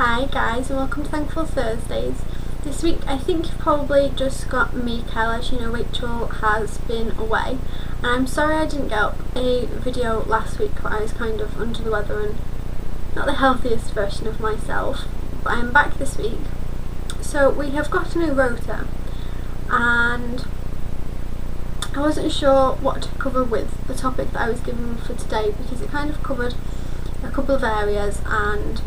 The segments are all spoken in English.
Hi guys, and welcome to Thankful Thursdays. This week I think you've probably just got me, Kel. As you know, Rachel has been away, and I'm sorry I didn't get up a video last week, but I was kind of under the weather and not the healthiest version of myself, but I'm back this week. So we have got a new rota, and I wasn't sure what to cover with the topic that I was given for today, because it kind of covered a couple of areas and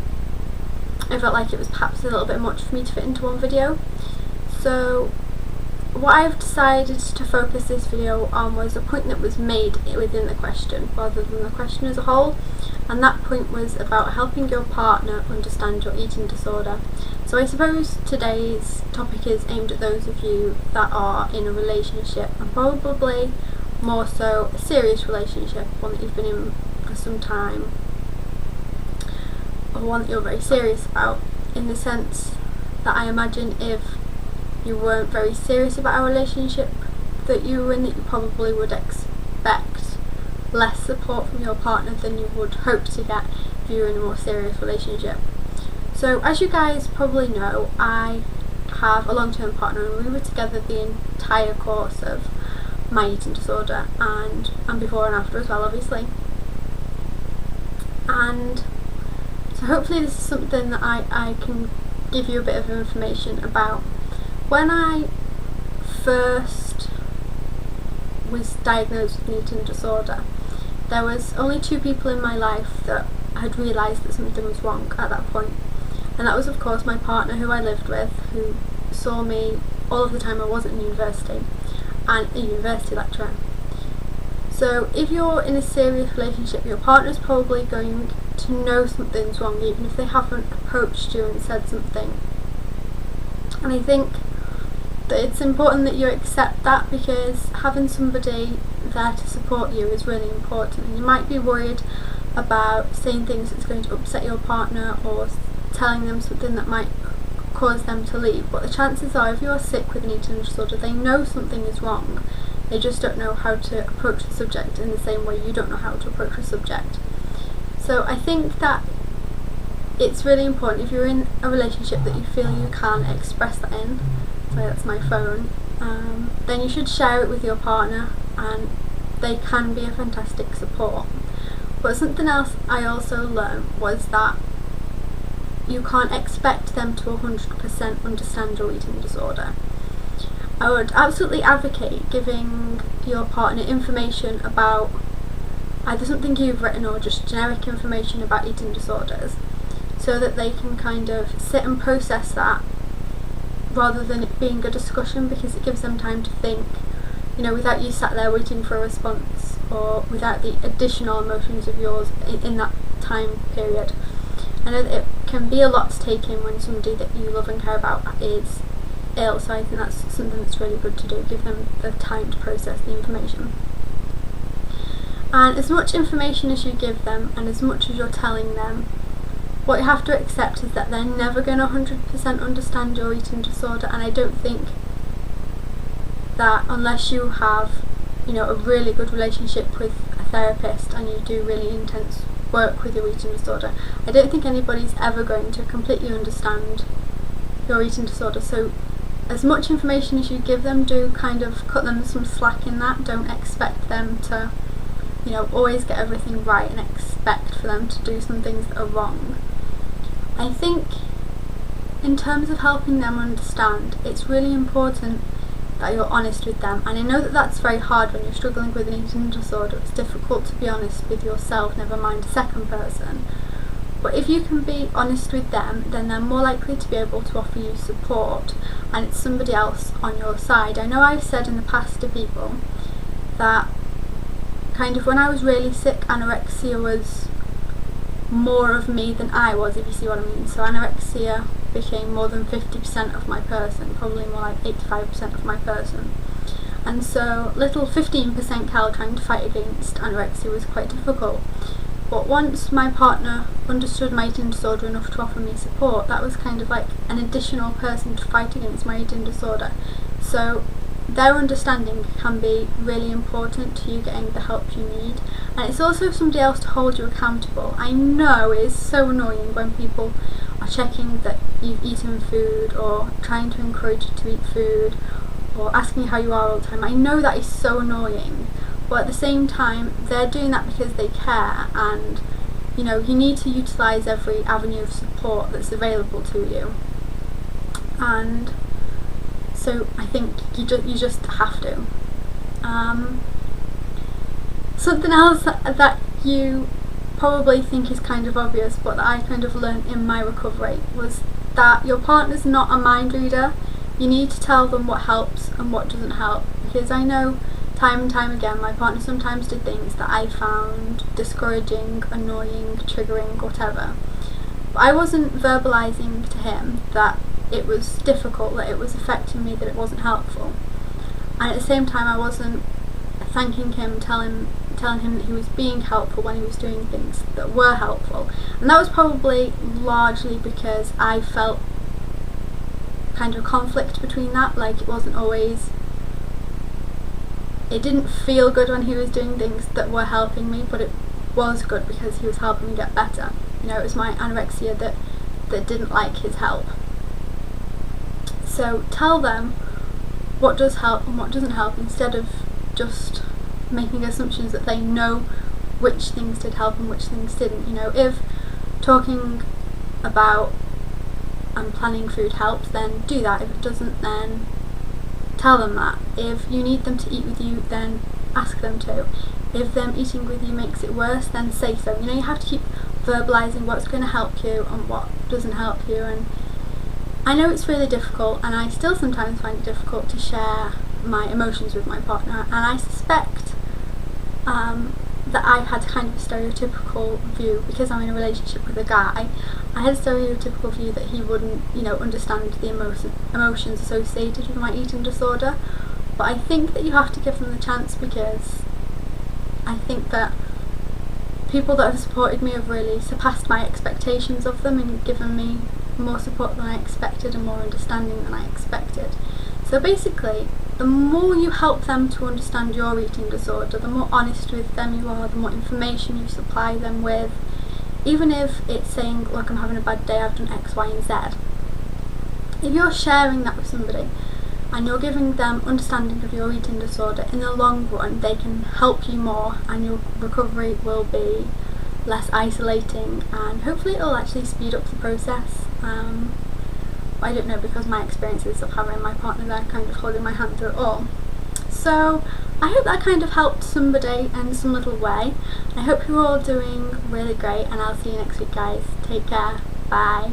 I felt like it was perhaps a little bit much for me to fit into one video. So what I've decided to focus this video on was a point that was made within the question rather than the question as a whole, and that point was about helping your partner understand your eating disorder. So I suppose today's topic is aimed at those of you that are in a relationship, and probably more so a serious relationship, one that you've been in for some time, or one that you're very serious about, in the sense that I imagine if you weren't very serious about a relationship that you were in, that you probably would expect less support from your partner than you would hope to get if you were in a more serious relationship. So as you guys probably know, I have a long-term partner, and we were together the entire course of my eating disorder, and before and after as well, obviously. And so hopefully this is something that I can give you a bit of information about. When I first was diagnosed with an eating disorder, there was only two people in my life that had realised that something was wrong at that point. And that was of course my partner, who I lived with, who saw me all of the time I was at university, and a university lecturer. So if you're in a serious relationship, your partner's probably going to know something's wrong even if they haven't approached you and said something. And I think that it's important that you accept that, because having somebody there to support you is really important. And you might be worried about saying things that's going to upset your partner, or telling them something that might cause them to leave, but the chances are if you're sick with an eating disorder, they know something is wrong. They just don't know how to approach the subject in the same way you don't know how to approach a subject. So I think that it's really important, if you're in a relationship that you feel you can express that in, sorry, that's my phone, then you should share it with your partner, and they can be a fantastic support. But something else I also learned was that you can't expect them to 100% understand your eating disorder. I would absolutely advocate giving your partner information about either something you've written or just generic information about eating disorders, so that they can kind of sit and process that rather than it being a discussion, because it gives them time to think, without you sat there waiting for a response, or without the additional emotions of yours in that time period. I know that it can be a lot to take in when somebody that you love and care about is ill, so I think that's something that's really good to do, give them the time to process the information. And as much information as you give them, and as much as you're telling them, what you have to accept is that they're never going to 100% understand your eating disorder. And I don't think that unless you have, a really good relationship with a therapist and you do really intense work with your eating disorder, I don't think anybody's ever going to completely understand your eating disorder. So as much information as you give them, do kind of cut them some slack in that. Don't expect them to always get everything right, and expect for them to do some things that are wrong. I think in terms of helping them understand, it's really important that you're honest with them. And I know that that's very hard when you're struggling with an eating disorder. It's difficult to be honest with yourself, never mind a second person. But if you can be honest with them, then they're more likely to be able to offer you support, and it's somebody else on your side. I know I've said in the past to people that kind of when I was really sick, anorexia was more of me than I was, if you see what I mean. So anorexia became more than 50% of my person, probably more like 85% of my person. And so little 15% Cal trying to fight against anorexia was quite difficult. But once my partner understood my eating disorder enough to offer me support, that was kind of like an additional person to fight against my eating disorder. So their understanding can be really important to you getting the help you need, and it's also somebody else to hold you accountable. I know it's so annoying when people are checking that you've eaten food or trying to encourage you to eat food or asking you how you are all the time. I know that is so annoying, but at the same time they're doing that because they care, and you know, you need to utilise every avenue of support that's available to you. And so I think you just have to. Something else that you probably think is kind of obvious, but that I kind of learned in my recovery, was that your partner's not a mind reader. You need to tell them what helps and what doesn't help, because I know time and time again my partner sometimes did things that I found discouraging, annoying, triggering, whatever. But I wasn't verbalising to him that it was difficult, that it was affecting me, that it wasn't helpful. And at the same time I wasn't thanking him, telling him that he was being helpful when he was doing things that were helpful. And that was probably largely because I felt kind of conflict between that. Like, it didn't feel good when he was doing things that were helping me, but it was good because he was helping me get better. You know, it was my anorexia that didn't like his help. So tell them what does help and what doesn't help, instead of just making assumptions that they know which things did help and which things didn't. You know, if talking about and planning food helps, then do that. If it doesn't, then tell them that. If you need them to eat with you, then ask them to. If them eating with you makes it worse, then say so. You know, you have to keep verbalising what's going to help you and what doesn't help you. And I know it's really difficult, and I still sometimes find it difficult to share my emotions with my partner, and I suspect that I had kind of a stereotypical view, because I'm in a relationship with a guy. I had a stereotypical view that he wouldn't, you know, understand the emotions associated with my eating disorder. But I think that you have to give them the chance, because I think that people that have supported me have really surpassed my expectations of them and given me more support than I expected and more understanding than I expected. So basically, the more you help them to understand your eating disorder, the more honest with them you are, the more information you supply them with. Even if it's saying, look, I'm having a bad day, I've done X, Y and Z. If you're sharing that with somebody and you're giving them understanding of your eating disorder, in the long run they can help you more, and your recovery will be less isolating, and hopefully it'll actually speed up the process. I don't know, because my experiences of having my partner there kind of holding my hand through it all. So I hope that kind of helped somebody in some little way. I hope you're all doing really great, and I'll see you next week, guys. Take care. Bye.